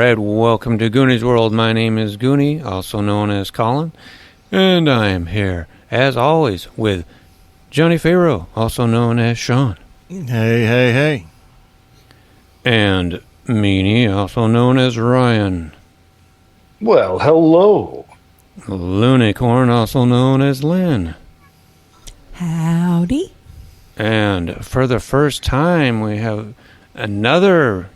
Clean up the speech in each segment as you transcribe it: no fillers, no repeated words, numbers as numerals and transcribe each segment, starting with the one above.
right, welcome to Goonie's World. My name is Goonie, also known as Colin, and I am here, as always, with Johnny Pharaoh, also known as Sean. Hey. And Meanie, also known as Ryan. Well, hello. Lunicorn, also known as Lynn. Howdy. And for the first time, we have another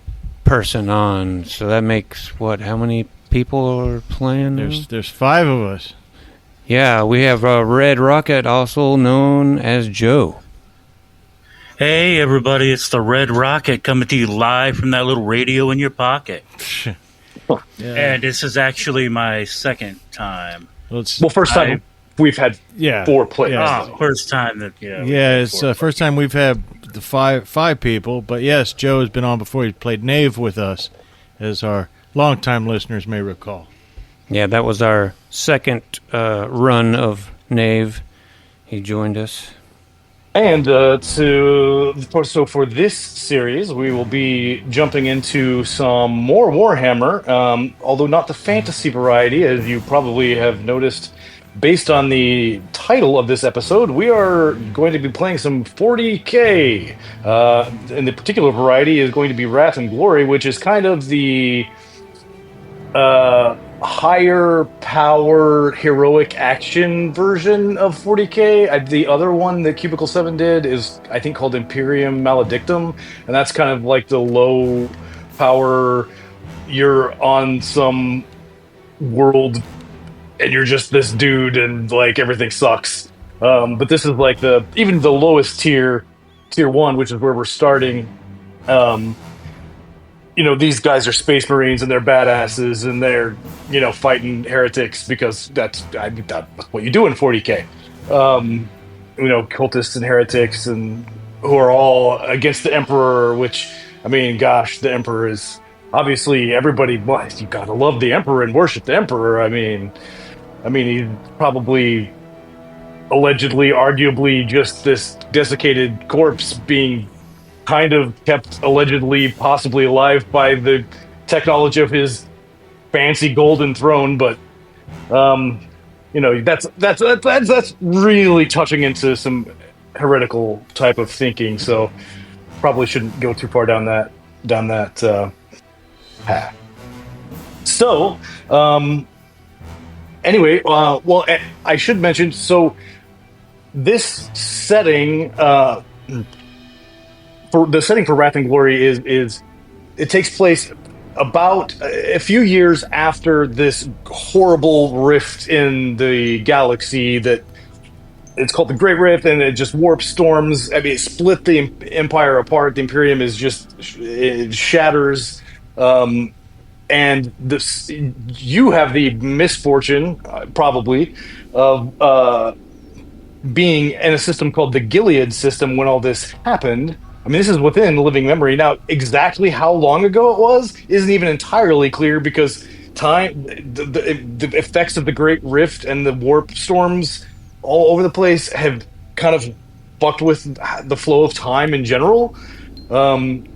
person on, so that makes how many people are playing? There's 5 of us. Yeah, we have Red Rocket, also known as Joe. Hey everybody, it's the Red Rocket coming to you live from that little radio in your pocket. Yeah. And this is actually my second time. First time we've had 4 players. Yeah. First time that it's the first time we've had the five people, but yes, Joe has been on before. He played Knave with us, as our longtime listeners may recall. Yeah, that was our second run of Knave. He joined us. And for this series, we will be jumping into some more Warhammer, although not the fantasy variety, as you probably have noticed. Based on the title of this episode, we are going to be playing some 40K. And the particular variety is going to be Wrath and Glory, which is kind of the higher power heroic action version of 40K. The other one that Cubicle 7 did is, I think, called Imperium Maledictum, and that's kind of like the low power, you're on some world and you're just this dude and like everything sucks. But this is like even the lowest tier 1, which is where we're starting. These guys are space marines and they're badasses and they're, fighting heretics because that's what you do in 40K. Cultists and heretics and who are all against the Emperor, which, the Emperor is obviously everybody. Well, you gotta love the Emperor and worship the Emperor. He's probably allegedly, arguably just this desiccated corpse being kind of kept allegedly, possibly alive by the technology of his fancy golden throne, but that's really touching into some heretical type of thinking. So probably shouldn't go too far down that path. So anyway, I should mention. So this setting. For the setting for Wrath and Glory is it takes place about a few years after this horrible rift in the galaxy that it's called the Great Rift, and it just warps storms. It split the Empire apart. The Imperium it shatters, and you have the misfortune, probably, of being in a system called the Gilead system when all this happened. This is within living memory. Now, exactly how long ago it was isn't even entirely clear because the effects of the Great Rift and the warp storms all over the place have kind of fucked with the flow of time in general. And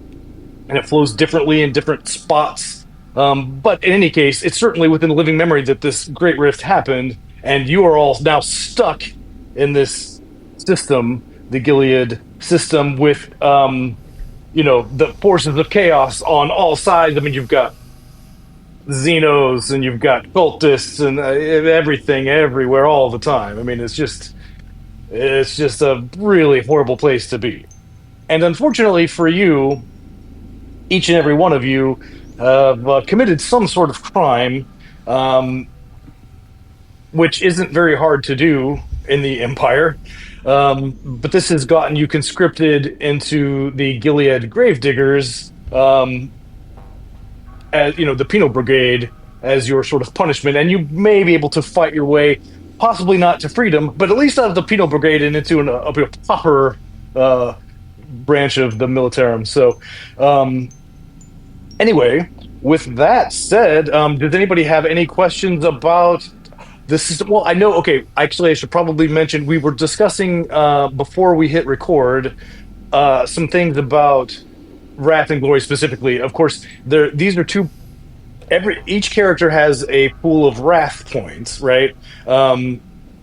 it flows differently in different spots. But in any case, it's certainly within living memory that this Great Rift happened, and you are all now stuck in this system, the Gilead system, with the forces of chaos on all sides. You've got Xenos and you've got cultists and everything everywhere all the time. It's just a really horrible place to be. And unfortunately for you, each and every one of you have committed some sort of crime, which isn't very hard to do in the Empire. But this has gotten you conscripted into the Gilead Gravediggers, as the Penal Brigade, as your sort of punishment, and you may be able to fight your way, possibly not to freedom, but at least out of the Penal Brigade and into a proper branch of the militarum. So, anyway, with that said, does anybody have any questions about the system? Well, I know. Okay, actually, I should probably mention we were discussing before we hit record some things about Wrath and Glory specifically. Of course, these are two each character has a pool of wrath points, right?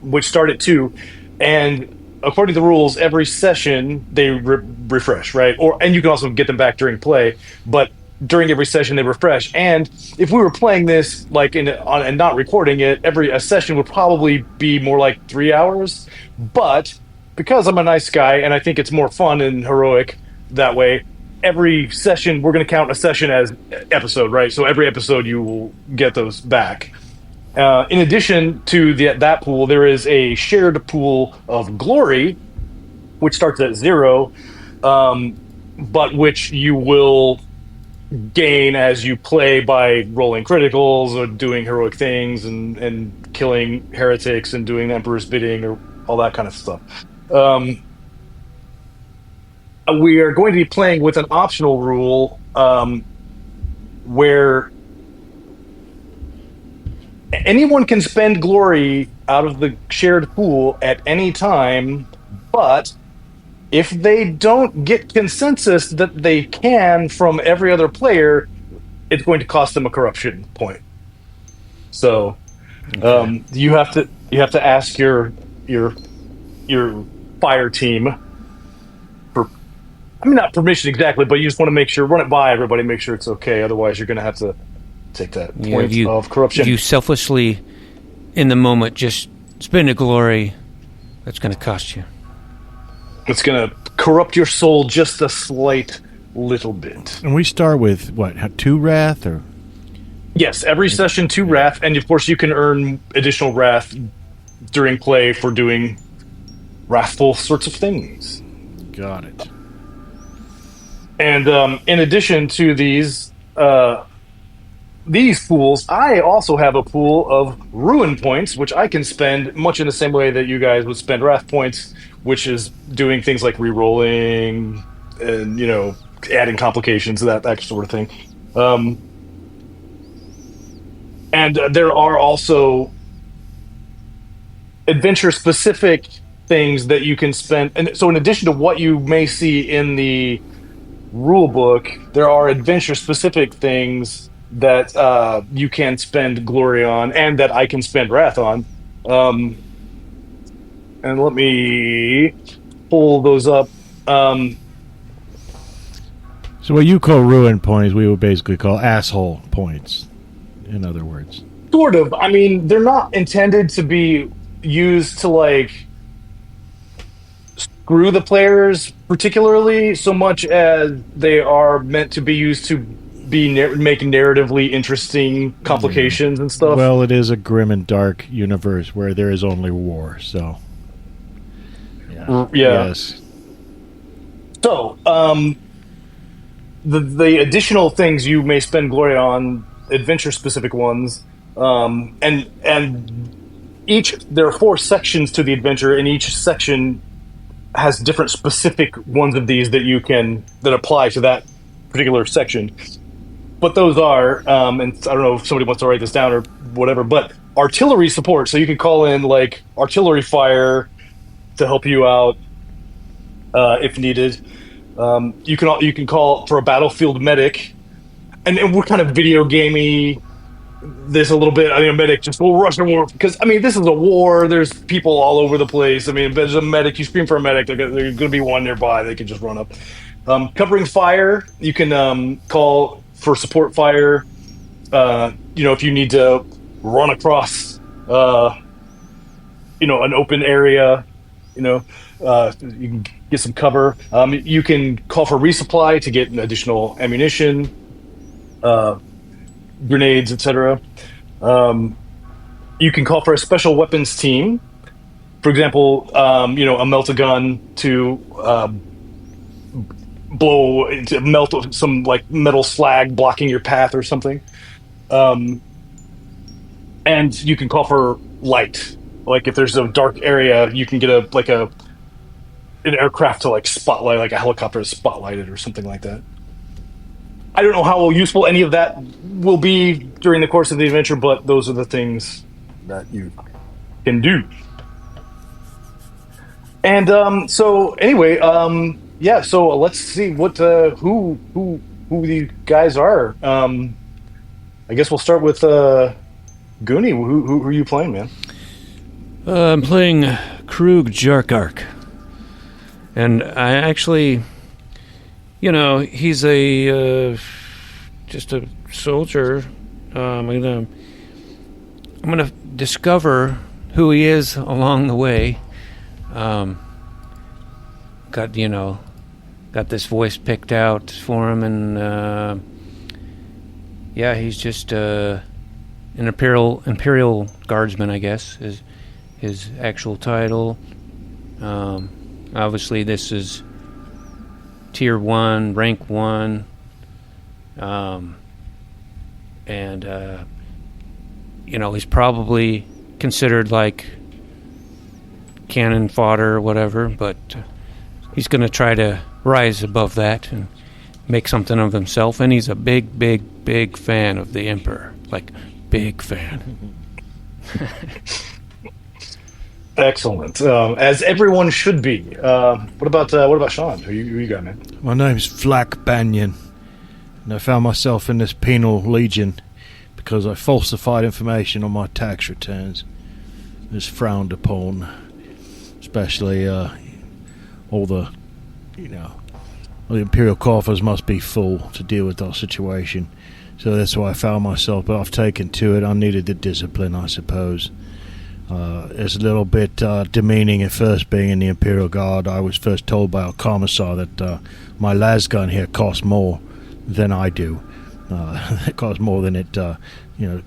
Which start at 2, and according to the rules, every session they refresh, right? And you can also get them back during play, but during every session they refresh. And if we were playing this like and not recording it, a session would probably be more like 3 hours. But because I'm a nice guy and I think it's more fun and heroic that way, every session we're going to count a session as episode, right? So every episode you will get those back. In addition to that pool, there is a shared pool of glory, which starts at 0, but which you will gain as you play by rolling criticals or doing heroic things and killing heretics and doing the Emperor's bidding or all that kind of stuff. We are going to be playing with an optional rule where anyone can spend glory out of the shared pool at any time, but if they don't get consensus that they can from every other player, it's going to cost them a corruption point. So you have to ask your fire team for, I mean, not permission exactly, but you just want to make sure, run it by everybody, make sure it's okay. Otherwise, you're going to have to take that point of corruption. If you selfishly, in the moment, just spend a glory, that's going to cost you. It's going to corrupt your soul just a slight little bit. And we start with, what, 2 wrath? Or yes, every session 2 wrath, and of course you can earn additional wrath during play for doing wrathful sorts of things. Got it. And in addition to these pools, I also have a pool of ruin points, which I can spend much in the same way that you guys would spend wrath points, which is doing things like re-rolling and, adding complications, that sort of thing. And there are also adventure-specific things that you can spend. And so in addition to what you may see in the rule book, there are adventure-specific things that you can spend glory on and that I can spend wrath on. And let me pull those up. So what you call ruin points, we would basically call asshole points, in other words. Sort of. I mean, they're not intended to be used to, like, screw the players particularly, so much as they are meant to be used to make narratively interesting complications and stuff. Well, it is a grim and dark universe where there is only war, so... Yeah. Yes. So, the additional things you may spend glory on, adventure-specific ones, and there are 4 sections to the adventure, and each section has different specific ones of these that apply to that particular section. But those are, and I don't know if somebody wants to write this down or whatever, but artillery support. So you can call in, like, artillery fire to help you out if needed. You can call for a battlefield medic, and we're kind of video gamey this a little bit. I mean, a medic just will rush and war because this is a war. There's people all over the place. I mean, if there's a medic, you scream for a medic, there's going to be one nearby. They can just run up. Covering fire, you can call for support fire. If you need to run across, an open area. You can get some cover. You can call for resupply to get additional ammunition, grenades, etc. You can call for a special weapons team. For example, a melt-a-gun to melt some like metal slag blocking your path or something. And you can call for light. Like if there's a dark area, you can get an aircraft to like spotlight, like a helicopter to spotlight it or something like that. I don't know how useful any of that will be during the course of the adventure, but those are the things that you can do. And so anyway, so let's see what who these guys are. I guess we'll start with Goonie. Who are you playing, man? I'm playing Krug Jarkark. And I actually, he's just a soldier. I'm gonna discover who he is along the way. Got this voice picked out for him, and he's just an Imperial Guardsman, I guess, is his actual title. Obviously, this is Tier 1, Rank 1, and he's probably considered like cannon fodder or whatever, but he's going to try to rise above that and make something of himself, and he's a big, big, big fan of the Emperor. Like, big fan. Excellent, as everyone should be. What about Sean? Who you got, man? My name's Flack Banyan, and I found myself in this penal legion because I falsified information on my tax returns. It's frowned upon, especially all the Imperial coffers must be full to deal with our situation. So that's why I found myself, but I've taken to it. I needed the discipline, I suppose. It's a little bit demeaning at first being in the Imperial Guard. I was first told by our commissar that my lasgun here costs more than I do. It costs more than it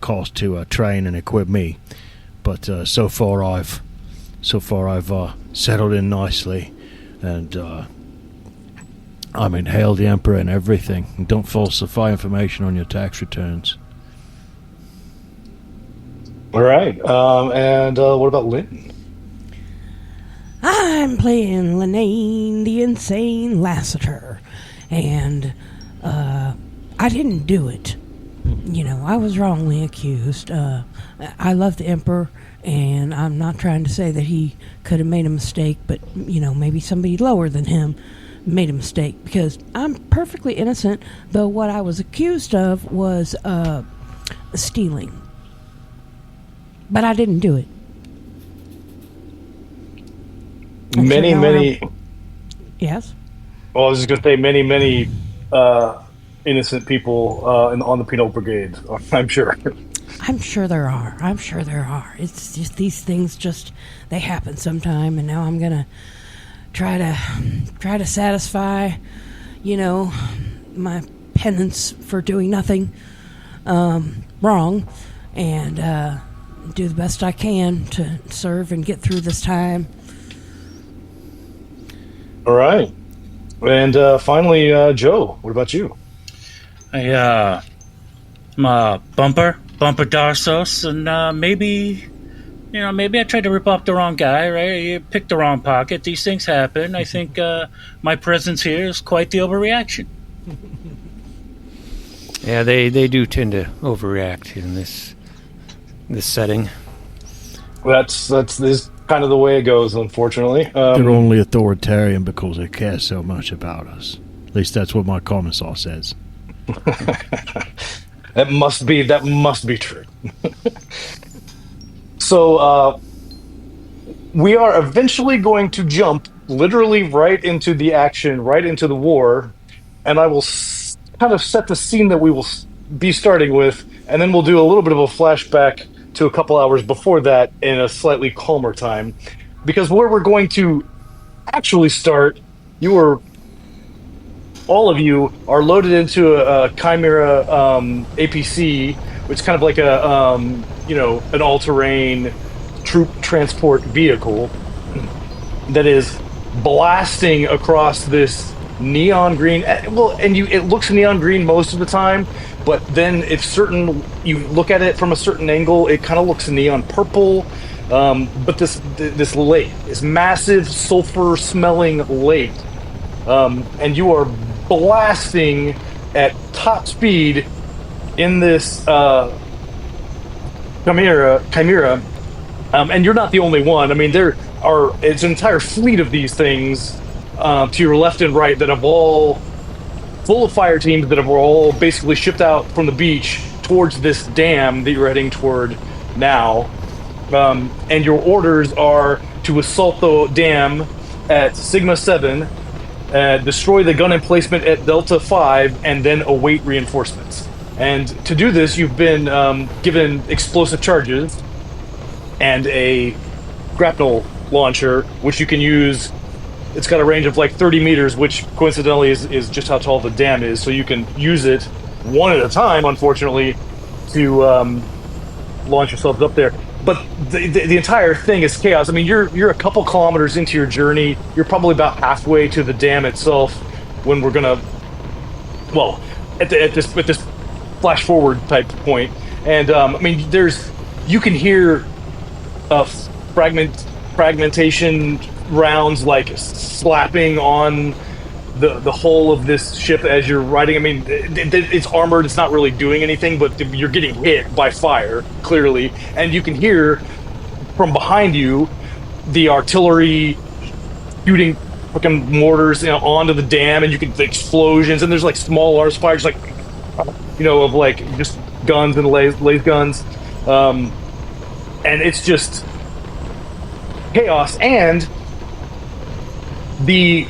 costs to train and equip me. But so far I've settled in nicely, and hail the Emperor and everything. And don't falsify information on your tax returns. All right. And what about Lynn? I'm playing Linane, the Insane Lassiter, and I didn't do it. I was wrongly accused. I love the Emperor, and I'm not trying to say that he could have made a mistake, but, maybe somebody lower than him made a mistake, because I'm perfectly innocent, though what I was accused of was stealing. But I didn't do it. Many. Yes? Well, I was just going to say many innocent people on the Penal Brigade, I'm sure. I'm sure there are. It's just these things they happen sometime, and now I'm going to try to satisfy, my penance for doing nothing wrong, and do the best I can to serve and get through this time. All right. And finally, Joe, what about you? I'm a Bumper Darsos, and maybe I tried to rip off the wrong guy, right? You picked the wrong pocket. These things happen. I think my presence here is quite the overreaction. Yeah, they do tend to overreact in this setting. That's kind of the way it goes, unfortunately. They're only authoritarian because they care so much about us. At least that's what my commissar says. That must be true. So we are eventually going to jump literally right into the action, right into the war, and I will kind of set the scene that we will be starting with, and then we'll do a little bit of a flashback to a couple hours before that in a slightly calmer time, because where we're going to actually start, all of you are loaded into a Chimera APC, which is kind of like an all-terrain troop transport vehicle that is blasting across this neon green. It looks neon green most of the time, but then you look at it from a certain angle, it kind of looks neon purple. But this lake, this massive sulfur-smelling lake, and you are blasting at top speed in this Chimera, and you're not the only one. I mean, it's an entire fleet of these things to your left and right that have all full of fire teams that have all basically shipped out from the beach towards this dam that you're heading toward now. And your orders are to assault the dam at Sigma 7, destroy the gun emplacement at Delta 5, and then await reinforcements. And to do this, you've been given explosive charges and a grapnel launcher, which you can use. It's got a range of like 30 meters, which coincidentally is just how tall the dam is. So you can use it one at a time, unfortunately, to launch yourselves up there. But the entire thing is chaos. I mean, you're a couple kilometers into your journey. You're probably about halfway to the dam itself when we're gonna, well, at this flash forward type point. And I mean, you can hear fragmentation rounds like slapping on the hull of this ship as you're riding. I mean, it's armored, it's not really doing anything, but you're getting hit by fire, clearly. And you can hear from behind you the artillery shooting fucking mortars, onto the dam, and you can, the explosions, and there's like small arms fires, like, of like just guns and laser guns. And it's just chaos. And the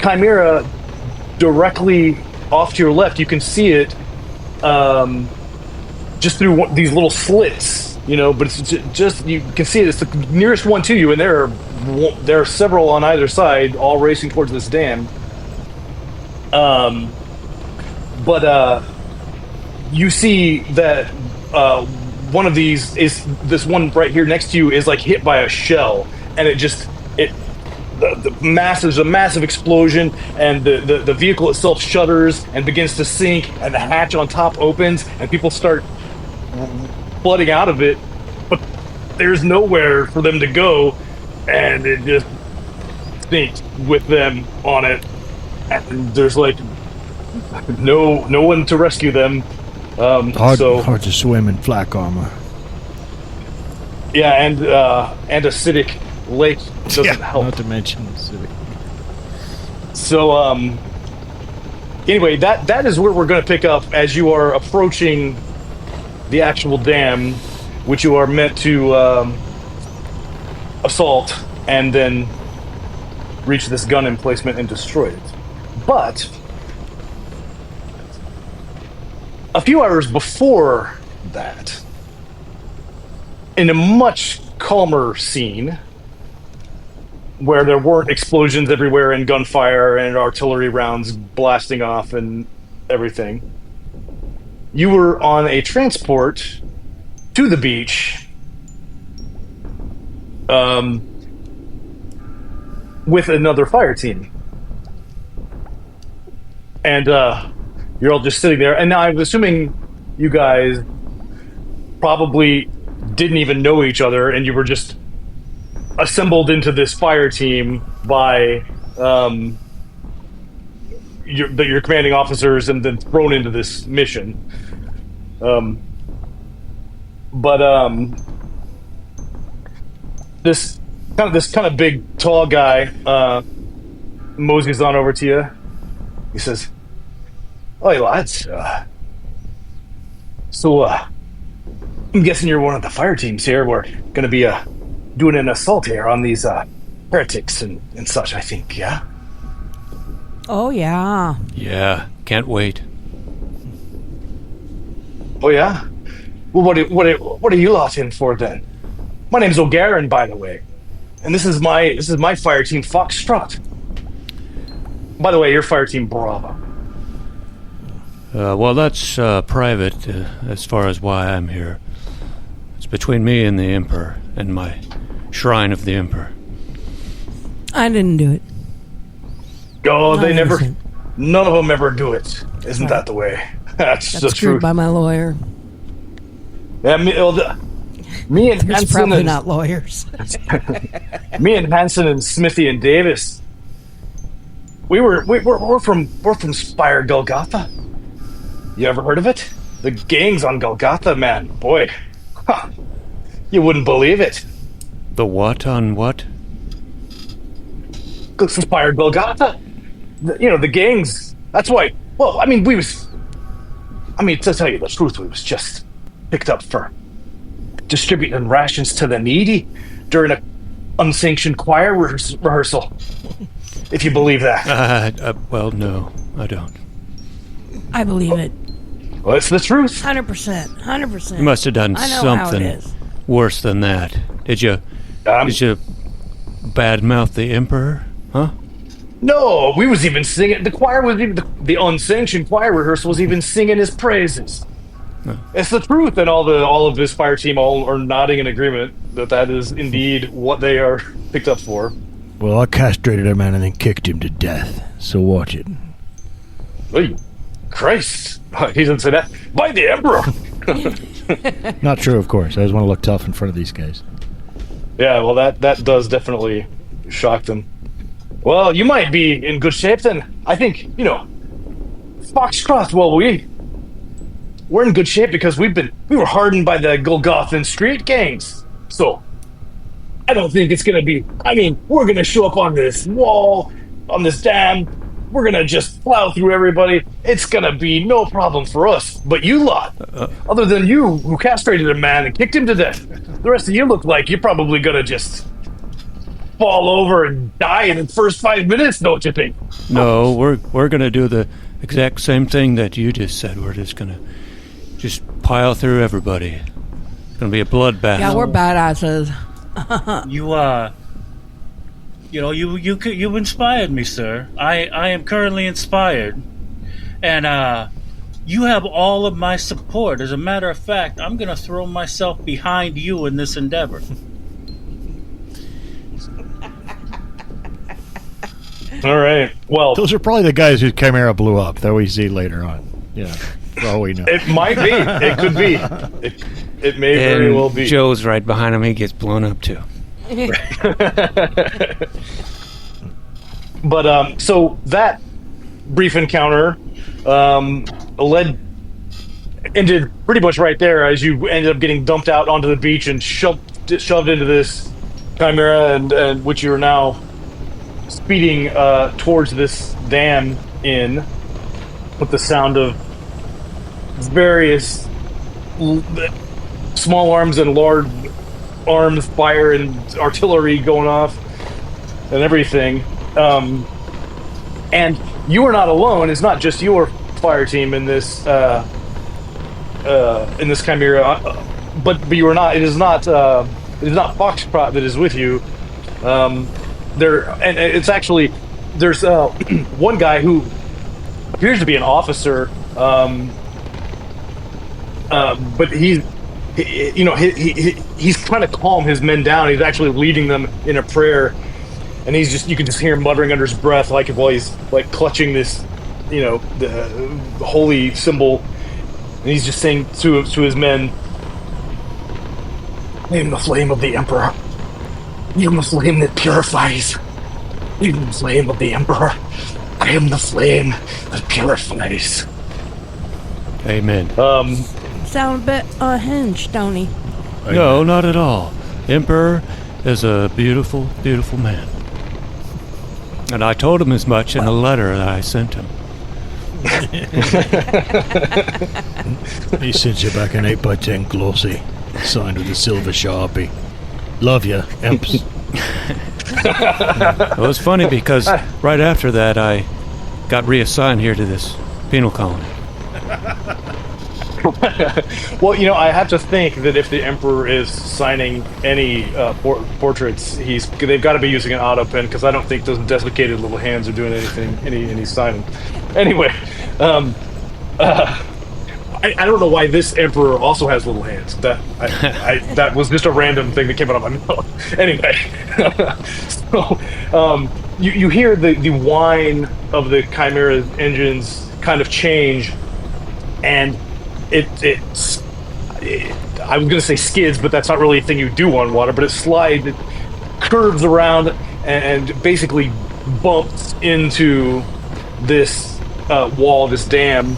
Chimera directly off to your left, you can see it just through these little slits, but it's just, you can see it. It's the nearest one to you, and there are several on either side, all racing towards this dam. But you see that one of these is, this one right here next to you is like hit by a shell, and the massive explosion, and the vehicle itself shudders and begins to sink, and the hatch on top opens, and people start flooding out of it, but there's nowhere for them to go, and it just sinks with them on it, and there's like no one to rescue them. Hard to swim in flak armor. Yeah, and acidic lake doesn't help. Not to mention acidic. So, anyway, that is where we're going to pick up as you are approaching the actual dam, which you are meant to assault and then reach this gun emplacement and destroy it. But a few hours before that, in a much calmer scene, where there weren't explosions everywhere and gunfire and artillery rounds blasting off and everything, you were on a transport to the beach with another fire team. And you're all just sitting there. And now I'm assuming you guys probably didn't even know each other, and you were just assembled into this fire team by your commanding officers, and then thrown into this mission. This kind of big tall guy moseys on over to you. He says, "Hey lads, so I'm guessing you're one of the fire teams here. We're going to be doing an assault here on these heretics and such, I think, yeah?" Oh, yeah. Yeah, can't wait. "Oh, yeah? Well, what are you lot in for, then? My name's O'Garin, by the way. And this is my fire team, Foxtrot. By the way, you're Fireteam Bravo." Well, that's private as far as why I'm here. It's between me and the Emperor and my shrine of the Emperor. I didn't do it. Oh, they never... innocent. None of them ever do it. Isn't that the way? That's the Screwed truth. by my lawyer. Yeah, me and There's Hanson probably and... not lawyers. Me and Hanson and Smithy and Davis, we're from Spire Golgotha. You ever heard of it? The gangs on Golgotha, man. Boy, you wouldn't believe it. The what on what? Spire Golgotha. The gangs. That's why. Well, I mean, I mean, to tell you the truth, we was just picked up for distributing rations to the needy during a unsanctioned choir rehearsal. If you believe that. Well, no, I don't. I believe it. Well, it's the truth. 100%. 100%. You must have done I know how it something is. worse than that. Did you badmouth the Emperor? Huh? No, we was even singing. The choir was even the unsanctioned choir rehearsal was even singing his praises. Huh. It's the truth, and all of this fire team all are nodding in agreement that is indeed what they are picked up for. Well, I castrated a man and then kicked him to death. So watch it. Hey, Christ! He didn't say that. By the Emperor. Not true, of course. I just want to look tough in front of these guys. Yeah, well, that does definitely shock them. Well, you might be in good shape then. I think, Foxcroft, well, we're in good shape because we were hardened by the Golgothan street gangs. So, I don't think it's gonna be, we're gonna show up on this wall, on this dam, we're gonna just plow through everybody. It's gonna be no problem for us. But you lot, other than you who castrated a man and kicked him to death, the rest of you look like you're probably gonna just fall over and die in the first 5 minutes, don't you think? No, we're gonna do the exact same thing that you just said. We're just gonna pile through everybody. It's gonna be a bloodbath. Yeah, we're badasses. You inspired me, sir. I am currently inspired, and you have all of my support. As a matter of fact, I'm gonna throw myself behind you in this endeavor. All right. Well, Those are probably the guys whose chimera blew up that we see later on. Yeah. For all we know. it might be. It could be. It may very well be. Joe's right behind him. He gets blown up too. But so that brief encounter ended pretty much right there as you ended up getting dumped out onto the beach and shoved into this chimera, and which you are now speeding towards this dam in, with the sound of various small arms and large arms fire and artillery going off and everything. And you are not alone. It's not just your fire team in this chimera, but you are not. It is not Foxtrot that is with you. And it's actually there's one guy who appears to be an officer, but he's trying to calm his men down. He's actually leading them in a prayer, and you can just hear him muttering under his breath, like while he's like clutching this, the holy symbol, and he's just saying to his men, "I am the flame of the Emperor. I am the flame that purifies. I am the flame of the Emperor. I am the flame that purifies." Amen. Sound a bit unhinged, don't he? No, not at all. Emperor is a beautiful, beautiful man. And I told him as much in a letter that I sent him. He sent you back an 8x10 glossy, signed with a silver Sharpie. Love ya, Emps. It was funny because right after that I got reassigned here to this penal colony. Well, I have to think that if the Emperor is signing any portraits, they've got to be using an auto pen, because I don't think those desiccated little hands are doing anything, any signing. Anyway, I don't know why this Emperor also has little hands. That was just a random thing that came out of my mouth. Anyway, so you hear the whine of the Chimera engines kind of change, and I was going to say skids, but that's not really a thing you do on water, but it curves around and basically bumps into this wall, this dam.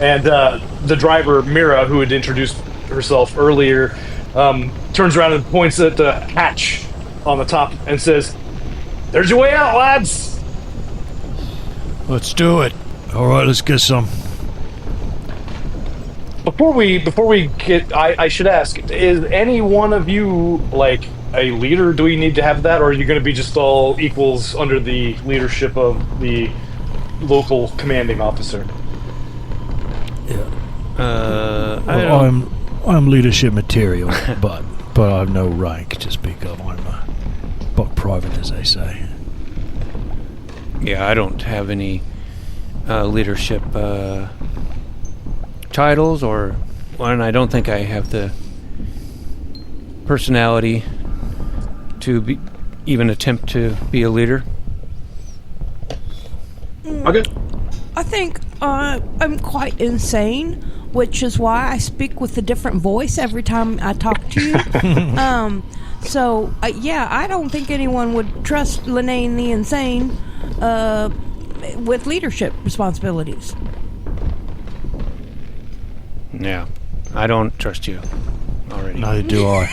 And the driver, Mira, who had introduced herself earlier, turns around and points at the hatch on the top and says, "There's your way out, lads!" Let's do it. All right, let's get some. Before we get, I should ask: is any one of you like a leader? Do we need to have that, or are you going to be just all equals under the leadership of the local commanding officer? I'm leadership material, but I have no rank to speak of. I'm a buck private, as they say. Yeah, I don't have any leadership titles, and I don't think I have the personality to even attempt to be a leader. Okay. I think I'm quite insane, which is why I speak with a different voice every time I talk to you. So, I don't think anyone would trust Linnane the Insane with leadership responsibilities. Yeah, I don't trust you already. Neither do I.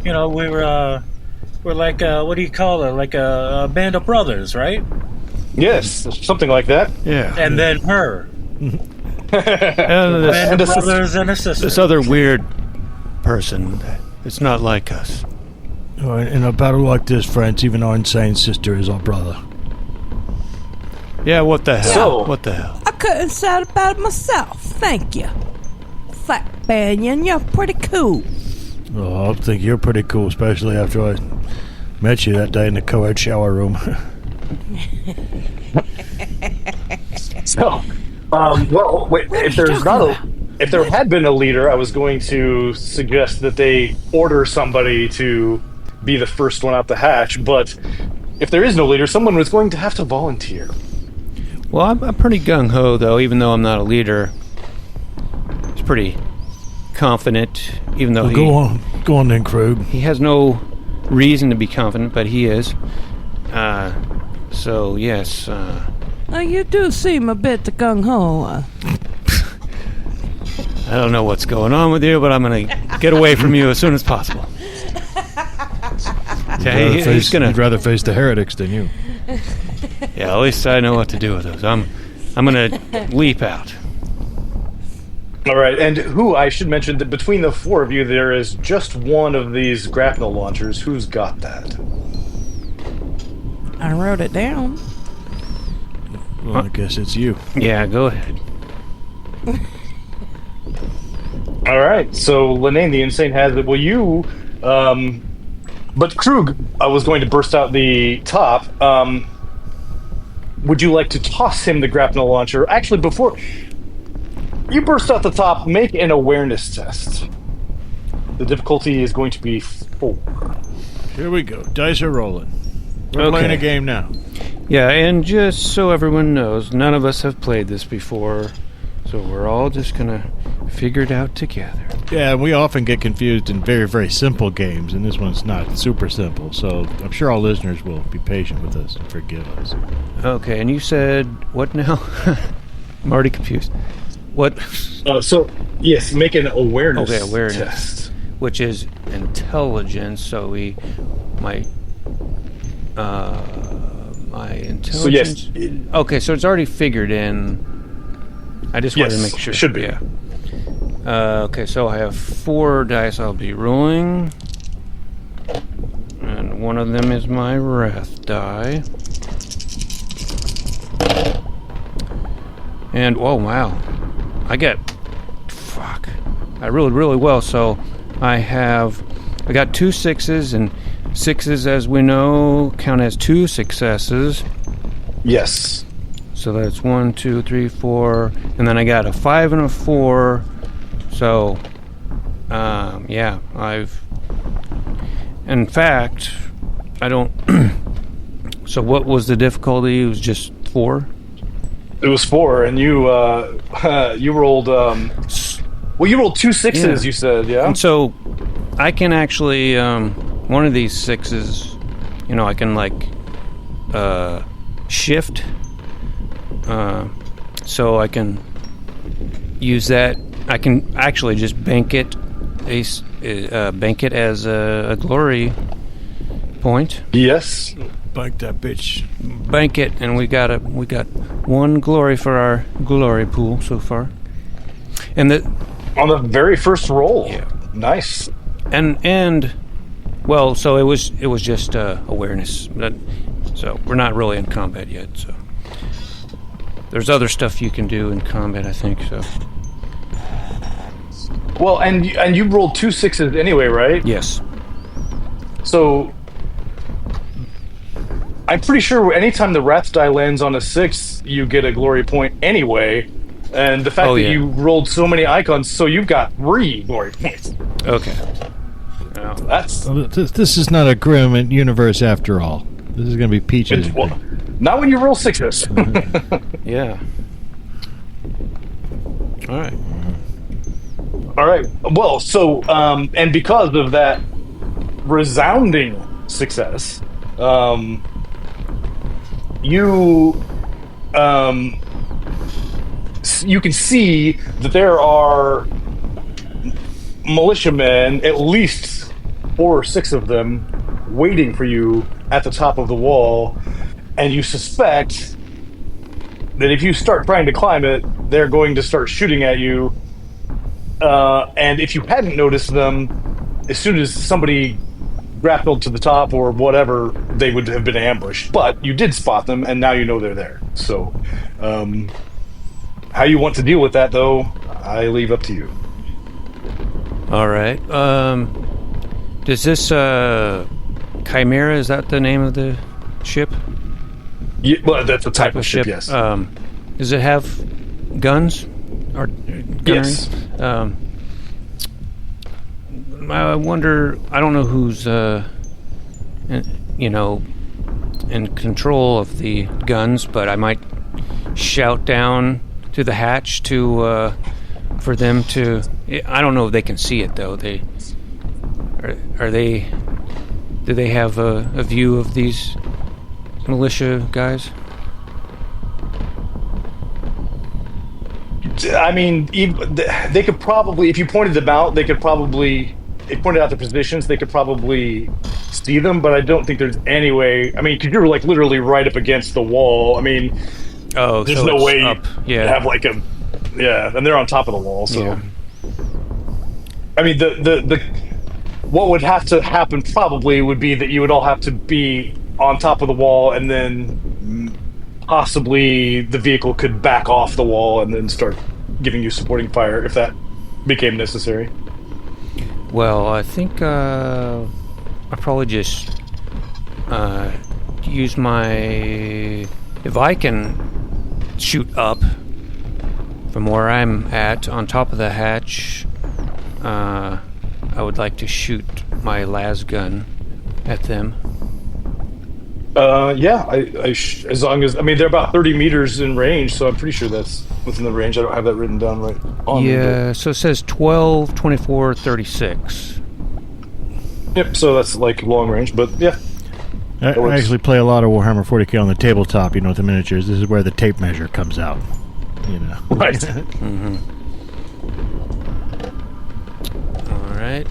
You know, we're like what do you call it? Like a band of brothers, right? Yes, something like that. Yeah. And then her. And Band of this- brothers and a sister. this other weird person, it's not like us. In a battle like this, friends, even our insane sister is our brother. Yeah, what the hell? So- What the hell? I couldn't say it about myself. Thank you. Fat Banyan, you're pretty cool. Oh, I think you're pretty cool, especially after I met you that day in the co-ed shower room. So, if there's not if there had been a leader, I was going to suggest that they order somebody to be the first one out the hatch. But if there is no leader, someone was going to have to volunteer. Well, I'm pretty gung-ho, though, even though I'm not a leader. He's pretty confident, even though Well, go on then, Krug. he has no reason to be confident, but he is. So, yes. You do seem a bit gung-ho. I don't know what's going on with you, but I'm going to get away from you as soon as possible. Yeah, he's gonna. You'd rather face the heretics than you. Yeah, at least I know what to do with those. I'm gonna leap out. All right, and I should mention that between the four of you, there is just one of these grapnel launchers. Who's got that? I wrote it down. Well, I guess it's you. Yeah, go ahead. All right, so Linnane the Insane has it. Well, you, but Krug, I was going to burst out the top. Would you like to toss him the grapnel launcher? Actually, before you burst out the top, make an awareness test. The difficulty is going to be 4. Here we go. Dice are rolling. We're Okay. playing a game now. Yeah, and just so everyone knows, none of us have played this before, so we're all just gonna figure it out together. Yeah, we often get confused in very, very simple games, and this one's not super simple, so I'm sure our listeners will be patient with us and forgive us. Okay, and you said what now? I'm already confused. What? Yes, make an awareness, Okay, awareness. test. Which is intelligence. So my intelligence. So yes, Okay, so it's already figured in. I just wanted to Yes, make sure. it should be. Yeah. Okay, so I have 4 dice I'll be rolling. And one of them is my wrath die. And, oh wow. I rolled really well, so I got 2 6s, and 6s, as we know, count as 2 successes. Yes. So that's 1, 2, 3, 4, and then I got a 5 and a 4. So, yeah, in fact, I don't. So what was the difficulty? It was just 4. It was 4, and you you rolled. You rolled 2 6s. Yeah. You said, yeah. And so I can actually one of these 6s, I can shift. So I can use that. I can actually just bank it as a glory point. Yes. Bank that bitch. Bank it, and we got 1 glory for our glory pool so far. And on the very first roll. Yeah. Nice. And well, so it was just awareness. So we're not really in combat yet. So there's other stuff you can do in combat, I think. So. Well, and you rolled 2 6s anyway, right? Yes. So I'm pretty sure anytime the Wrath die lands on a 6, you get a glory point anyway. And the fact that you rolled so many icons, so you've got 3 glory points. Okay. That's This is not a grim universe after all. This is going to be peaches. Not when you roll 6s. Yeah. All right. All right. Well, so and because of that resounding success, you can see that there are militiamen, at least 4 or 6 of them, waiting for you at the top of the wall, and you suspect that if you start trying to climb it, they're going to start shooting at you. And if you hadn't noticed them, as soon as somebody grappled to the top or whatever, they would have been ambushed. But you did spot them, and now you know they're there. So, how you want to deal with that, though, I leave up to you. All right. Does this Chimera, is that the name of the ship? Yeah, well, that's a type of ship, yes. Does it have guns? Or guns? Yes. I wonder, I don't know who's, in control of the guns, but I might shout down to the hatch to, for them to, I don't know if they can see it though. Do they have a view of these militia guys? I mean, they could probably, if you pointed them out, they could probably, if you pointed out the positions, they could probably see them, but I don't think there's any way, I mean, because you're like literally right up against the wall. I mean, there's so no way up. you have like and they're on top of the wall, so. Yeah. I mean, the what would have to happen probably would be that you would all have to be on top of the wall, and then possibly the vehicle could back off the wall and then start giving you supporting fire if that became necessary. Well, I think I probably just use my, if I can shoot up from where I'm at on top of the hatch, I would like to shoot my las gun at them. As long as, I mean, they're about 30 meters in range, so I'm pretty sure that's within the range. I don't have that written down right on me. Yeah, so it says 12, 24, 36. Yep, so that's like long range, but yeah. I actually play a lot of Warhammer 40k on the tabletop, with the miniatures. This is where the tape measure comes out, Right. Mm-hmm. All right.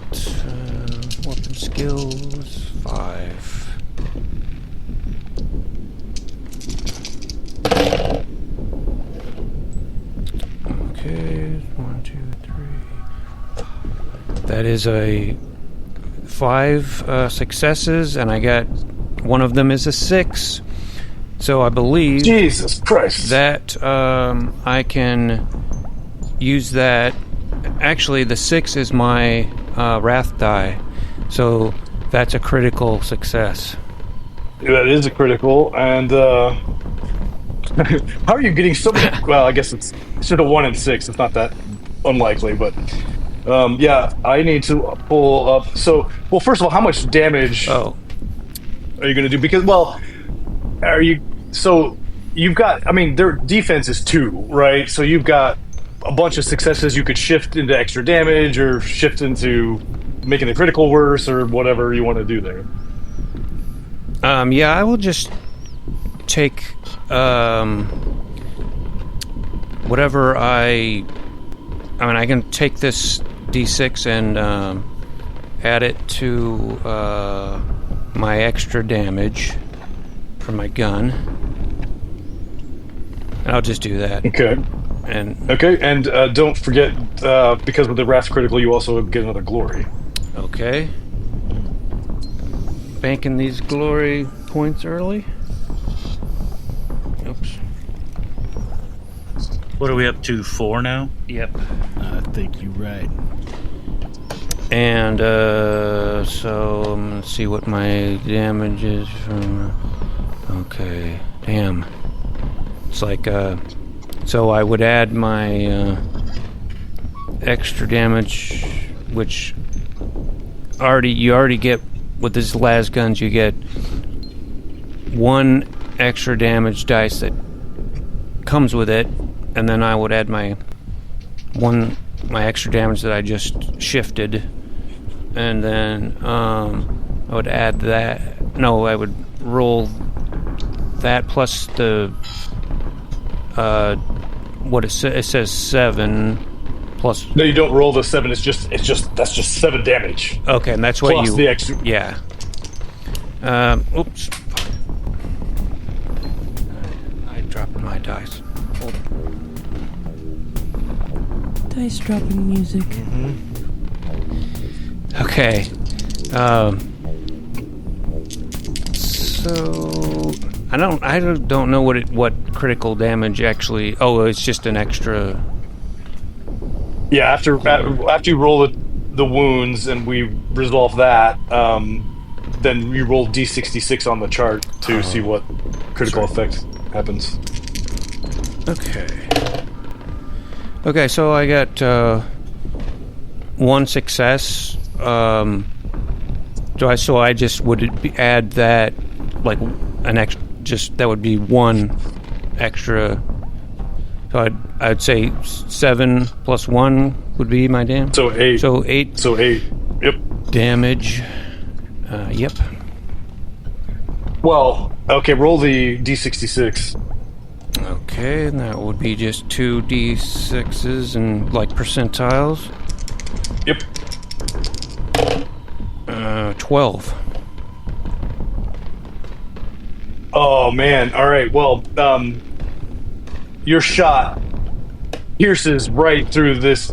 Weapon skills, 5. Okay, 1, 2, 3. That is a 5 successes, and I got one of them is a 6. So I believe Jesus Christ that I can use that. Actually, the 6 is my wrath die, so that's a critical success. That is a critical, and how are you getting so many? Well, I guess it's sort of 1 and 6. It's not that unlikely, but I need to pull up. So, well, first of all, how much damage are you going to do? Because, are you? So you've got. I mean, their defense is 2, right? So you've got a bunch of successes. You could shift into extra damage, or shift into making the critical worse, or whatever you want to do there. I will just take whatever I can take this D6 and add it to my extra damage, for my gun. And I'll just do that. Okay. And don't forget, because of the Wrath Critical, you also get another glory. Okay. Banking these glory points early. Oops. What are we up to? 4 now? Yep. I think you're right. And so I'm gonna see what my damage is from. Okay, damn. It's like so I would add my extra damage, which you already get with these las guns. You get 1 extra damage dice that comes with it, and then I would add my extra damage that I just shifted. And then I would add that. No, I would roll that plus the what it says 7 plus. No, you don't roll the 7. That's just 7 damage. Okay, and that's what plus the extra. Yeah. Oops. I dropped my dice. Hold on. Dice dropping music. Okay. So I don't know what critical damage actually. Oh, it's just an extra. Yeah, after you roll the wounds and we resolve that, then you roll D66 on the chart to see what critical effect happens. Okay. Okay, so I got 1 success. So I just would add that, like an extra. Just that would be 1 extra. So I'd say 7 plus 1 would be my damage. So 8. So 8. So 8. Yep. Damage. Yep. Well, okay. Roll the D66. Okay, and that would be just 2d6s and like percentiles. Yep. 12. Oh man! All right. Well, your shot pierces right through this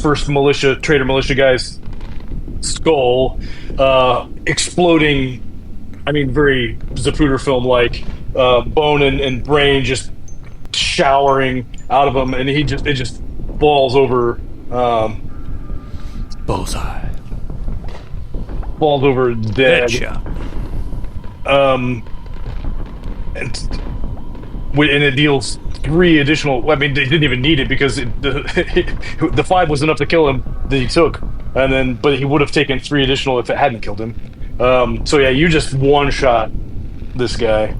first traitor militia guy's skull, exploding. I mean, very Zapruder film like, bone and brain just showering out of him, and it just falls over. Bullseye. Falls over dead. Headshot. And it deals 3 additional. I mean, they didn't even need it because the 5 was enough to kill him that he took, but he would have taken 3 additional if it hadn't killed him. So yeah, you just one-shot this guy,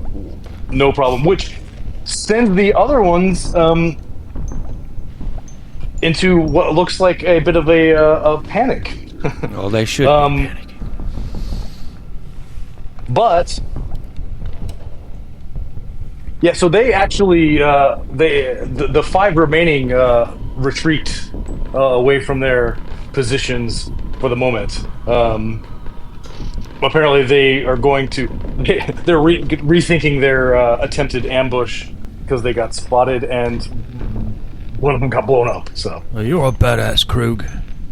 no problem. Which sends the other ones into what looks like a bit of a panic. Oh, they should be panicking. But yeah, so they actually the 5 remaining retreat away from their positions for the moment. Apparently, they are going to they're rethinking their attempted ambush because they got spotted and one of them got blown up. So Well, you're a badass, Krug.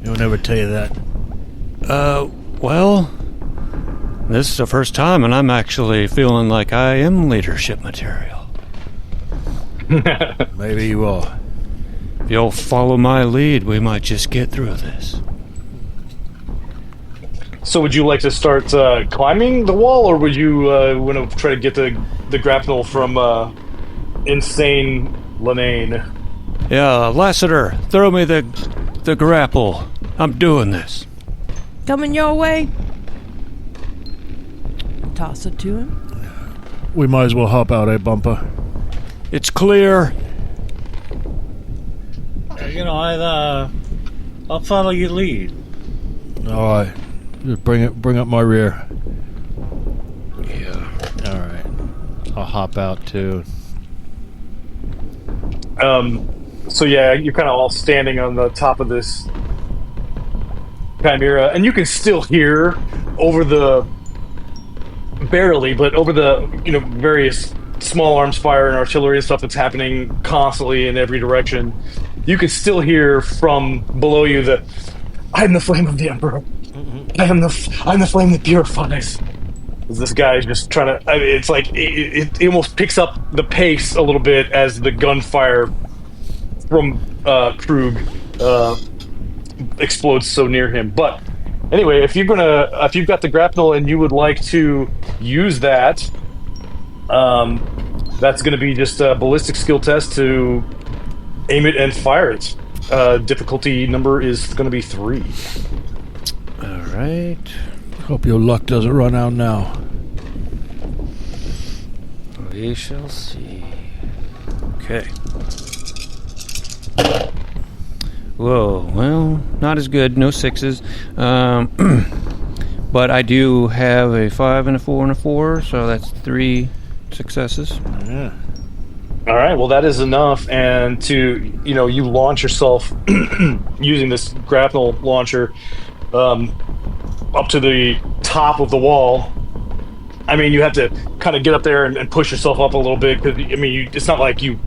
He'll never tell you that. Well, this is the first time, and I'm actually feeling like I am leadership material. Maybe you are. If you'll follow my lead, we might just get through this. So would you like to start climbing the wall, or would you want to try to get the grapnel from insane Lanane? Yeah, Lassiter, throw me the grapple. I'm doing this. Coming your way. Toss it to him. We might as well hop out, Bumper? It's clear. I'll follow your lead. All right. Just bring up my rear. Yeah. All right. I'll hop out too. So yeah, you're kind of all standing on the top of this chimera, and you can still hear over the barely, but over the various small arms fire and artillery and stuff that's happening constantly in every direction, you can still hear from below you the "I am the flame of the Emperor. I'm the flame that purifies." This guy is just trying to. I mean, it's like it almost picks up the pace a little bit as the gunfire from Krug explodes so near him. But anyway, if you've got the grapnel and you would like to use that, that's going to be just a ballistic skill test to aim it and fire it. Difficulty number is going to be 3. All right. Hope your luck doesn't run out now. We shall see. Okay. Whoa, well, not as good. No 6s. But I do have a 5 and a 4 and a 4, so that's 3 successes. Yeah. All right, well, that is enough. And you launch yourself using this grapnel launcher up to the top of the wall. I mean, you have to kind of get up there and push yourself up a little bit because it's not like you.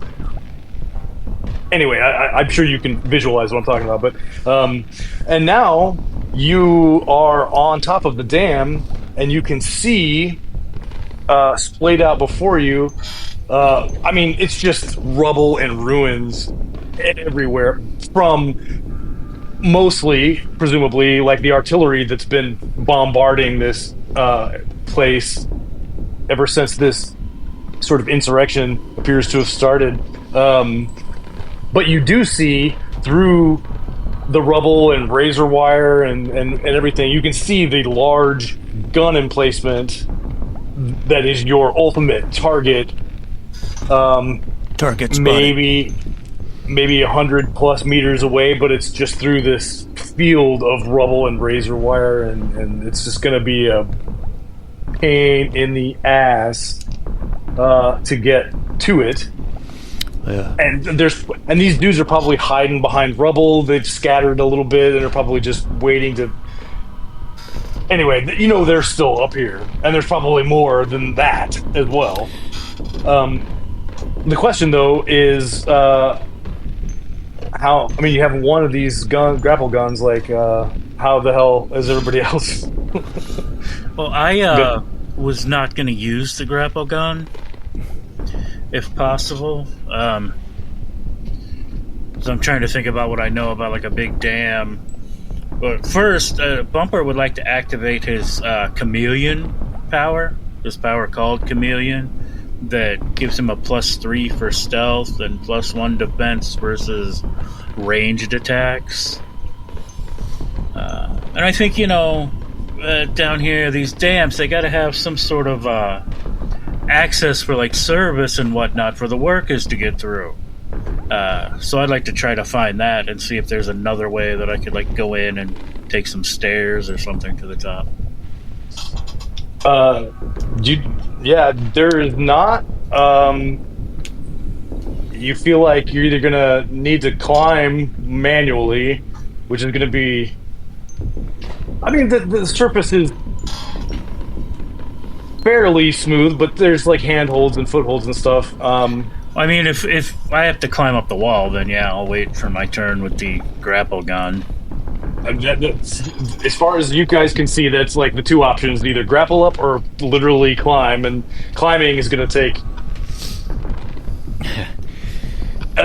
Anyway, I'm sure you can visualize what I'm talking about. But and now you are on top of the dam, and you can see splayed out before you. It's just rubble and ruins everywhere from mostly, presumably, like the artillery that's been bombarding this place ever since this sort of insurrection appears to have started. But you do see through the rubble and razor wire and everything, you can see the large gun emplacement that is your ultimate target. Target spotted. Maybe 100 plus meters away, but it's just through this field of rubble and razor wire, and it's just going to be a pain in the ass to get to it. Yeah. And these dudes are probably hiding behind rubble. They've scattered a little bit, and they're probably just waiting to. Anyway, they're still up here, and there's probably more than that as well. The question though is how. I mean, you have one of these grapple guns. Like, how the hell is everybody else? Well, I was not going to use the grapple gun, if possible. So I'm trying to think about what I know about like a big dam. But first, Bumper would like to activate his chameleon power. This power called chameleon that gives him a +3 for stealth and +1 defense versus ranged attacks. And I think down here, these dams, they got to have some sort of access for like service and whatnot for the workers to get through. So I'd like to try to find that and see if there's another way that I could like go in and take some stairs or something to the top. There is not. You feel like you're either gonna need to climb manually, which is gonna be. I mean, the surface is fairly smooth, but there's like handholds and footholds and stuff. I mean, if I have to climb up the wall, then yeah, I'll wait for my turn with the grapple gun. As far as you guys can see, that's like the two options: either grapple up or literally climb. And climbing is going to take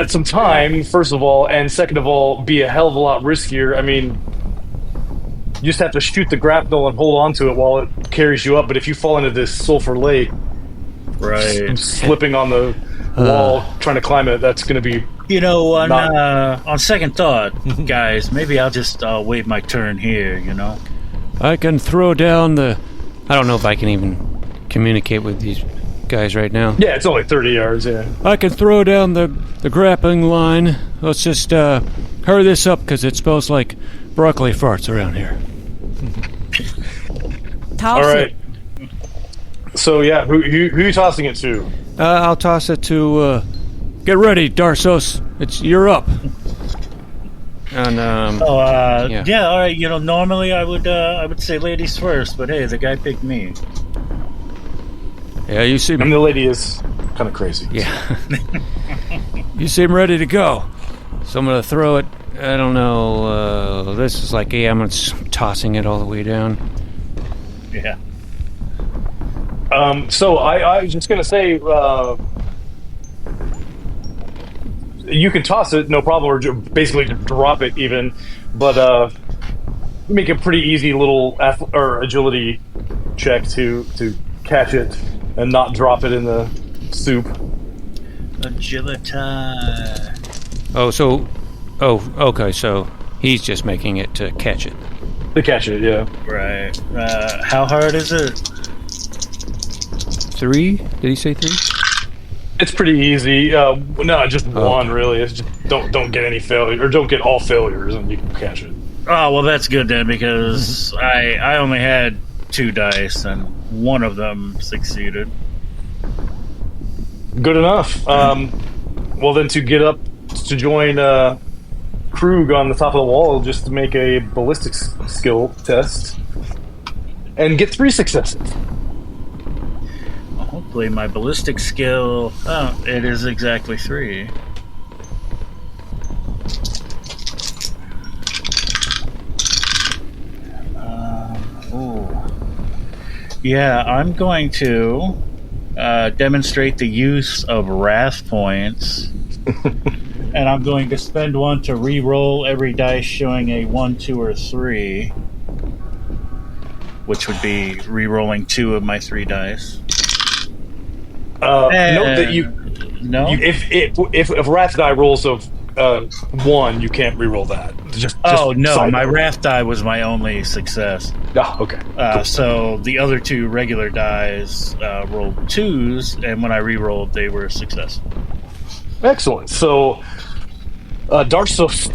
some time, first of all, and second of all, be a hell of a lot riskier. I mean, you just have to shoot the grapnel and hold on to it while it carries you up. But if you fall into this sulfur lake, right, slipping on the wall trying to climb it, that's going to be on second thought, guys, maybe I'll just wait my turn here. I can throw down the. I don't know if I can even communicate with these guys right now. Yeah, it's only 30 yards. Yeah, I can throw down the grappling line. Let's just hurry this up because it smells like broccoli farts around here. Toss all right. it. So yeah, who are you tossing it to? I'll toss it to. Get ready, Darsos. You're up. And yeah, all right. Normally I would say ladies first, but hey, the guy picked me. Yeah, you seem... I mean, the lady is kind of crazy. Yeah. You seem ready to go. So I'm going to throw it. I don't know. This is like, yeah, I'm tossing it all the way down. Yeah. So I was just going to say, you can toss it, no problem, or basically drop it even, but make a pretty easy little agility check to catch it and not drop it in the soup. Agility. Okay, so he's just making it to catch it. To catch it, yeah. Right. How hard is it? 3? Did he say 3? It's pretty easy. No, just one really. It's just don't get any failure, or don't get all failures, and you can catch it. Oh, well, that's good then, because I only had 2 dice, and one of them succeeded. Good enough. Well, then to get up to join Krug on the top of the wall, just to make a ballistics skill test and get 3 successes. Hopefully my ballistic skill... Oh, it is exactly 3. Yeah, I'm going to demonstrate the use of wrath points. And I'm going to spend one to re-roll every dice showing a 1, 2, or 3. Which would be re-rolling 2 of my 3 dice. Note that No? if wrath die rolls of 1, you can't re-roll that. My wrath die was my only success. Okay. Cool. So the other 2 regular dice rolled 2s, and when I re-rolled, they were successful. Excellent. So Darsos,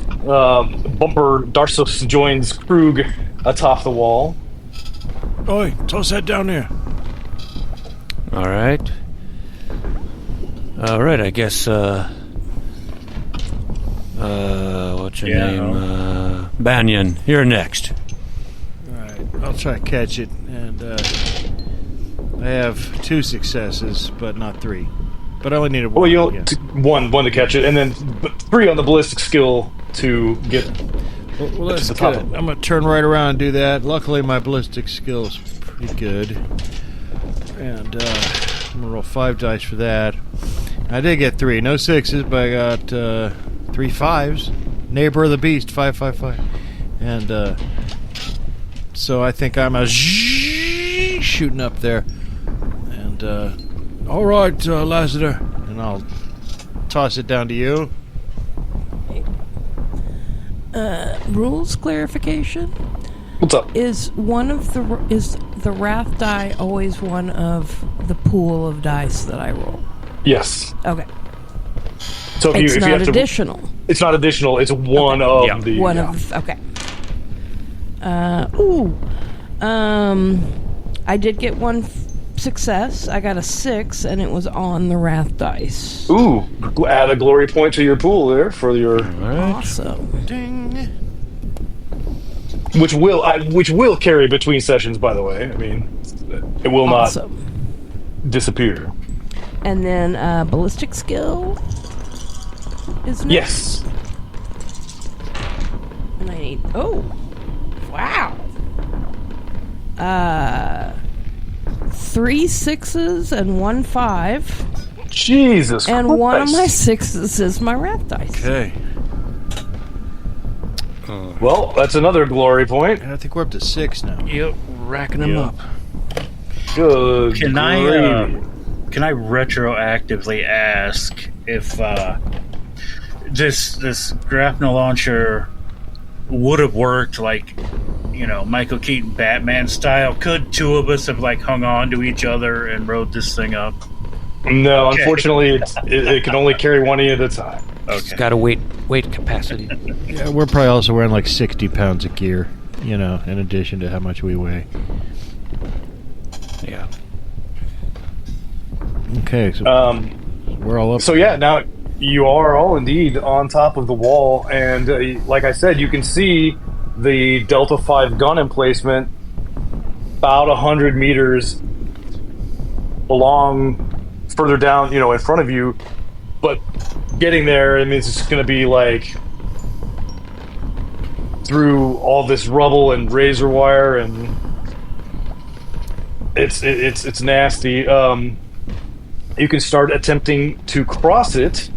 Bumper Darsos joins Krug atop the wall. Oi, toss that down there. All right. I guess, what's your name? Banyan, you're next. Alright, I'll try to catch it, and I have 2 successes, but not 3. But I only needed 1. Well, you'll one to catch it, and then 3 on the ballistic skill to get Well, that's good. I'm going to turn right around and do that. Luckily, my ballistic skill is pretty good. And I'm going to roll 5 dice for that. I did get 3. No 6s, but I got 3 5s. Neighbor of the beast, 5, 5, 5. And so I think I'm shooting up there. And all right, Lassiter. And I'll toss it down to you. Rules clarification. What's up? Is the wrath die always one of the pool of dice that I roll? Yes. Okay. So It's if not you have additional. it's not additional. It's one of the One of okay. I did get 1 success. I got a 6, and it was on the wrath dice. Ooh, add a glory point to your pool there for your Awesome. Ding. which will carry between sessions. By the way, I mean it will not disappear. And then ballistic skill is next. Yes. And I need... Oh. Wow. 3 6s and 1 5. Jesus And Christ. one of my 6s is my wrath dice. Okay. Well, that's another glory point. I think we're up to 6 now. Yep, racking them up. Good. Can I retroactively ask if this grapnel launcher would have worked like, Michael Keaton Batman style? Could 2 of us have hung on to each other and rode this thing up? No, unfortunately, it can only carry 1 at a time. Okay. It's got a weight capacity. Yeah, we're probably also wearing 60 pounds of gear, in addition to how much we weigh. Yeah. Okay, so we're all up. So yeah, now you are all indeed on top of the wall, and like I said, you can see the Delta 5 gun emplacement about 100 meters along further down, in front of you. But getting there, I mean, it's just going to be like through all this rubble and razor wire, and it's nasty. You can start attempting to cross it.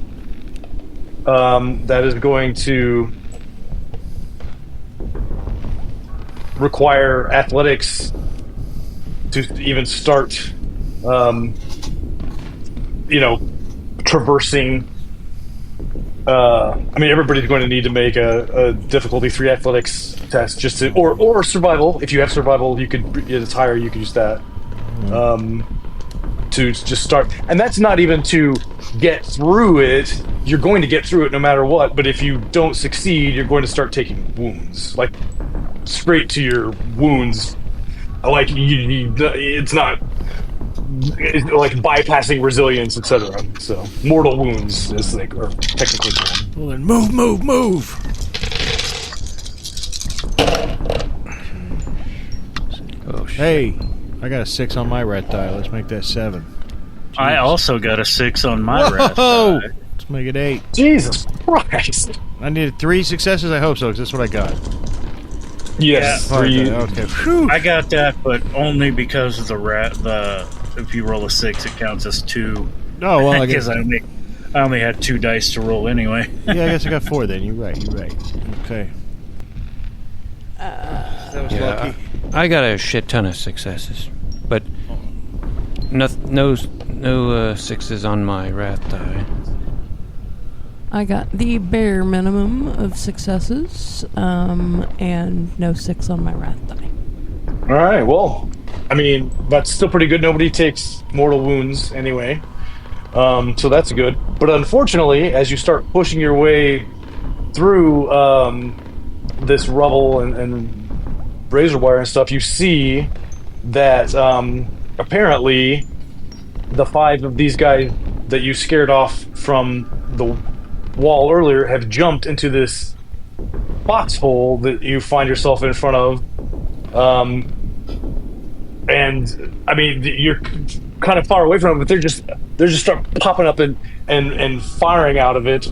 That is going to require athletics to even start, traversing. I mean, everybody's going to need to make a difficulty 3 athletics test just to, or survival. If you have survival, you could, it's higher. You can use that to just start. And that's not even to get through it. You're going to get through it no matter what. But if you don't succeed, you're going to start taking wounds, like straight to your wounds. Like it's not. It's like bypassing resilience, etc. So mortal wounds is or technically called. Well then, move! Oh shit! Hey, I got a 6 on my rat die. Let's make that 7. Jeez. I also got a 6 on my rat die. Let's make it 8. Jesus Christ! I needed 3 successes. I hope so, because that's what I got. Yes, Yeah. 3. Okay. Whew. I got that, but only because of if you roll a 6, it counts as 2. Oh well, I Because guess. I only had 2 dice to roll anyway. Yeah, I guess I got 4 then. You're right. Okay. That was lucky. I got a shit ton of successes, but no 6s on my wrath die. I got the bare minimum of successes, and no 6 on my wrath die. All right. Well, I mean, that's still pretty good. Nobody takes mortal wounds anyway, so that's good. But unfortunately, as you start pushing your way through this rubble and razor wire and stuff, you see that apparently the 5 of these guys that you scared off from the wall earlier have jumped into this foxhole that you find yourself in front of. And I mean, you're kind of far away from them, but they're just start popping up and firing out of it.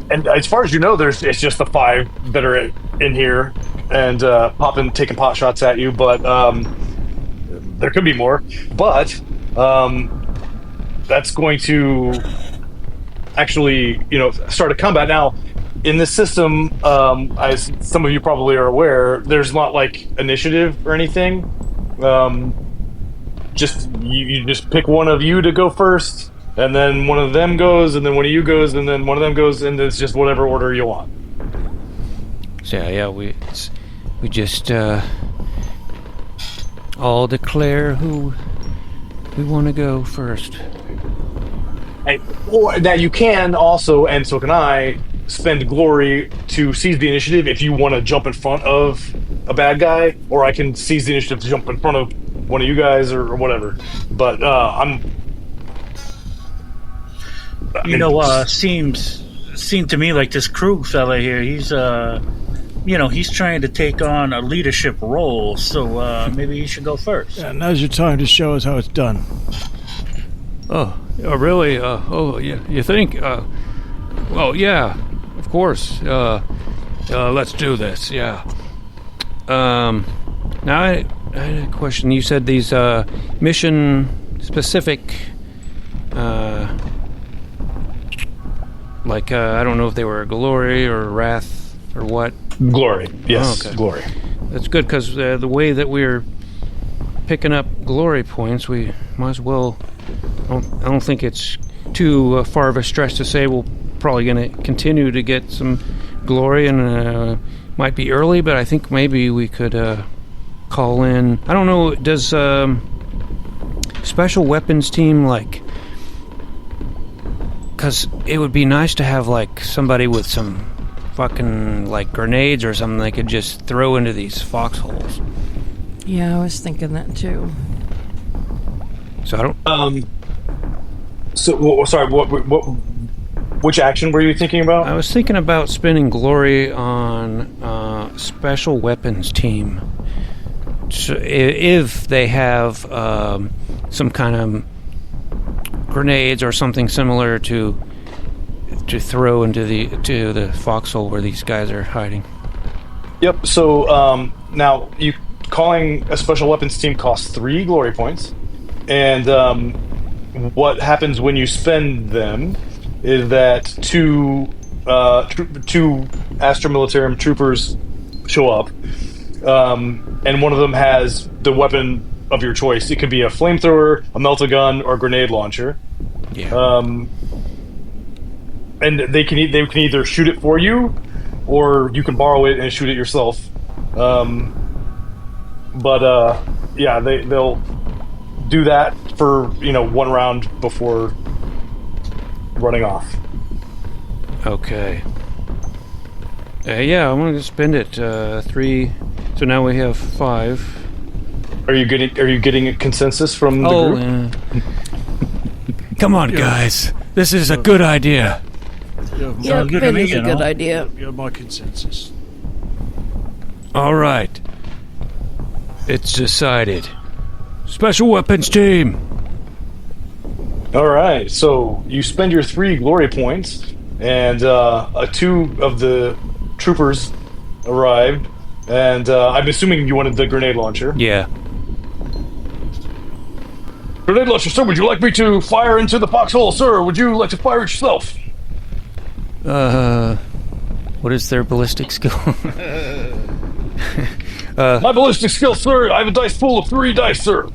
And as far as you know, it's just the 5 that are in here and taking pot shots at you. But there could be more. But that's going to actually, start a combat now. In this system, as some of you probably are aware, there's not like initiative or anything. Just you just pick one of you to go first, and then one of them goes, and then one of you goes, and then one of them goes, and it's just whatever order you want. So yeah, we just all declare who we want to go first. Or that you can also, and so can I, spend glory to seize the initiative if you want to jump in front of a bad guy, or I can seize the initiative to jump in front of one of you guys or whatever. But seemed to me like this Krug fella here, he's he's trying to take on a leadership role, so maybe he should go first. Yeah, now's your time to show us how it's done. Oh, really? Yeah. You think? Well, yeah. Of course. Let's do this. Yeah. Now I had a question. You said these mission specific. I don't know if they were glory or wrath or what. Glory. Yes. Oh, okay. Glory. That's good because the way that we're picking up glory points, we might as well. I don't think it's too far of a stretch to say we're probably going to continue to get some glory, and might be early, but I think maybe we could call in. I don't know. Does special weapons team because it would be nice to have somebody with some fucking grenades or something they could just throw into these foxholes. Yeah, I was thinking that too. So I don't. Sorry. Which action were you thinking about? I was thinking about spending glory on special weapons team. So if they have some kind of grenades or something similar to throw into the foxhole where these guys are hiding. Yep. So now you calling a special weapons team costs 3 glory points, and what happens when you spend them is that two Astra Militarum troopers show up, and one of them has the weapon of your choice. It could be a flamethrower, a melta-gun, or a grenade launcher. Yeah. And they can either shoot it for you, or you can borrow it and shoot it yourself. Yeah, they'll do that for 1 round before running off. Okay. Yeah, I'm going to spend it. 3. So now we have 5. Are you getting a consensus from the group? Come on, guys. This is a good idea. Yeah, good to it me, is a good idea. You're my consensus. All right. It's decided. Special weapons team. All right. So you spend your 3 glory points, and 2 of the troopers arrived, and I'm assuming you wanted the grenade launcher. Yeah. Grenade launcher, sir. Would you like me to fire into the foxhole, sir? Would you like to fire it yourself? What is their ballistic skill? My ballistic skill, sir. I have a dice pool of 3 dice, sir.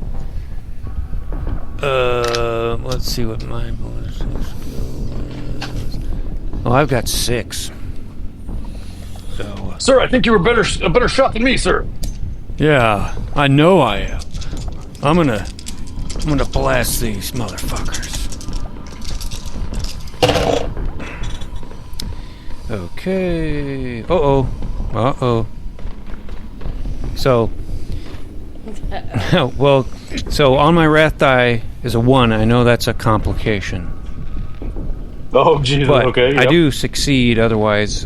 Let's see what my ballistic skill is. Oh, I've got 6. So, Sir, I think you're a better shot than me, sir. yeah, I know I am. I'm gonna blast these motherfuckers. Okay. Uh-oh. So, well, so on my wrath die is a 1. I know that's a complication. Oh, Jesus. But Okay. I yep. do succeed otherwise,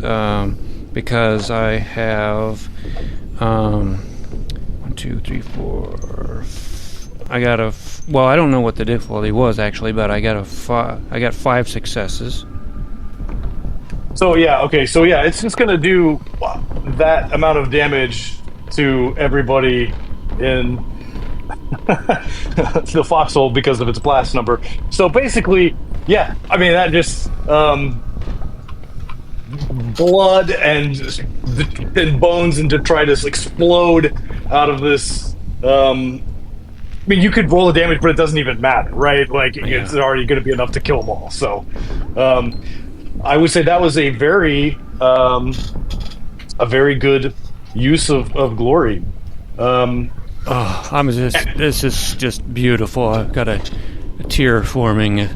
because I have 1, 2, 3, 4. I got well, I don't know what the difficulty was actually, but I got 5 successes. So yeah, okay. So yeah, it's just gonna do that amount of damage to everybody in the foxhole because of its blast number. So basically, yeah, I mean that just blood and bones and detritus explode out of this. I mean, you could roll the damage, but it doesn't even matter, right? Like it's already going to be enough to kill them all. So, I would say that was a very good use of glory. This is just beautiful. I've got a tear forming.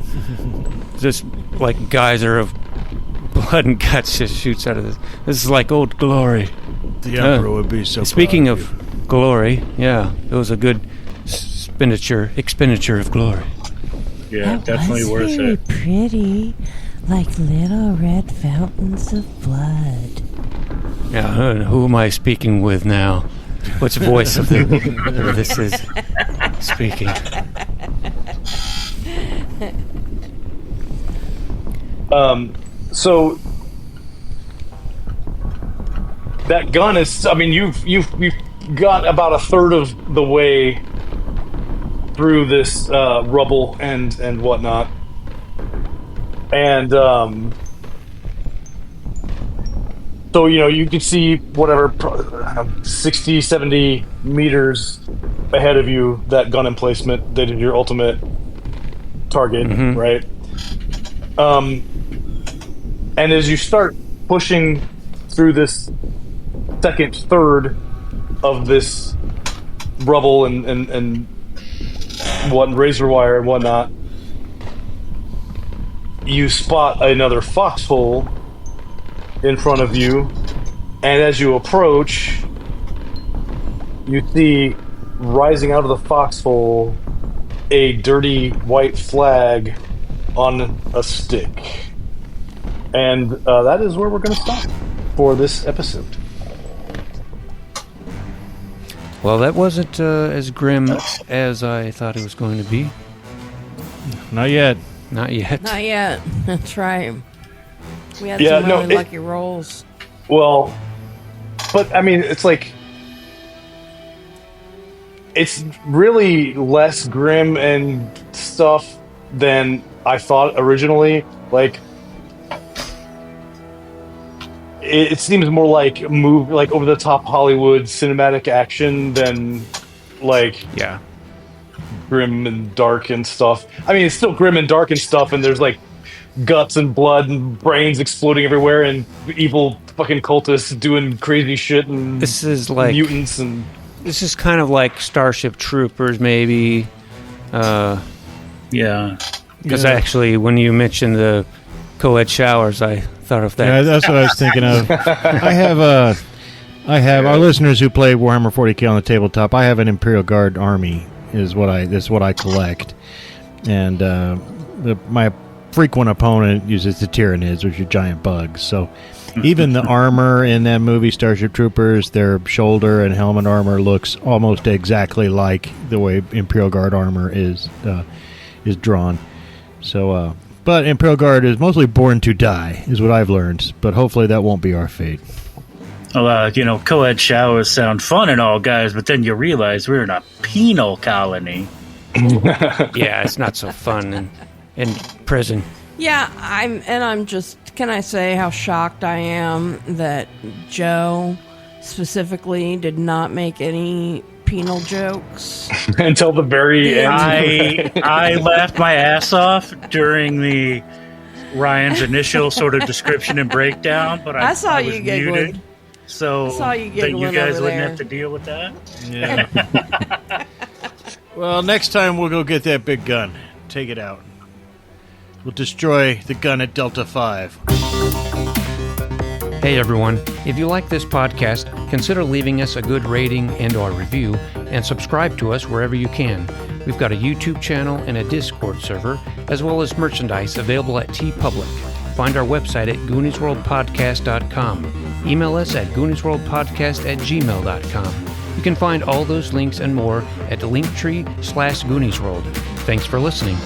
This like geyser of blood and guts just shoots out of this. This is like old glory. The Emperor would be so Speaking proud of glory, yeah, it was a good expenditure of glory. Yeah, That definitely was worth very it. pretty, like little red fountains of blood. Yeah, who am I speaking with now? Which voice of this is speaking? So that gun is. I mean, you've got about a third of the way through this rubble and whatnot, and so you can see whatever 60, 70 meters ahead of you that gun emplacement that is your ultimate target, right? And as you start pushing through this second third of this rubble and what razor wire and whatnot, you spot another foxhole in front of you, and as you approach, you see rising out of the foxhole a dirty white flag on a stick. And that is where we're going to stop for this episode. Well, that wasn't as grim as I thought it was going to be. Not yet. Not yet. Not yet. That's right. We had Yeah, some no, really lucky rolls. Well, but I mean, it's like it's really less grim and stuff than I thought originally. Like, it seems more like over the top Hollywood cinematic action than like Yeah. grim and dark and stuff. I mean, it's still grim and dark and stuff, and there's like guts and blood and brains exploding everywhere, and evil fucking cultists doing crazy shit, and This is like mutants, and this is kind of like Starship Troopers, maybe. Yeah. Yeah. Because actually, when you mentioned the co-ed showers, I thought of that. Yeah, that's what I was thinking of. I have our listeners who play Warhammer 40K on the tabletop. I have an Imperial Guard army. Is what I collect, and my frequent opponent uses the Tyranids, which are giant bugs. So even the armor in that movie, Starship Troopers, their shoulder and helmet armor looks almost exactly like the way Imperial Guard armor is drawn. So, but Imperial Guard is mostly born to die, is what I've learned. But hopefully that won't be our fate. Well, co-ed showers sound fun and all, guys, but then you realize we're in a penal colony. Yeah, it's not so fun in prison. Yeah, I'm just, can I say how shocked I am that Joe specifically did not make any penal jokes until the very end. I laughed my ass off during the Ryan's initial sort of description and breakdown, but I saw I you was giggling. muted, so I saw you that giggling you guys over wouldn't there. have to deal with that. Yeah. Well, next time we'll go get that big gun. Take it out. We'll destroy the gun at Delta 5. Hey everyone, if you like this podcast, consider leaving us a good rating and/or review, and subscribe to us wherever you can. We've got a YouTube channel and a Discord server, as well as merchandise available at TeePublic. Find our website at GooniesWorldPodcast.com. Email us at GooniesWorldPodcast@gmail.com. You can find all those links and more at the Linktree/GooniesWorld. Thanks for listening.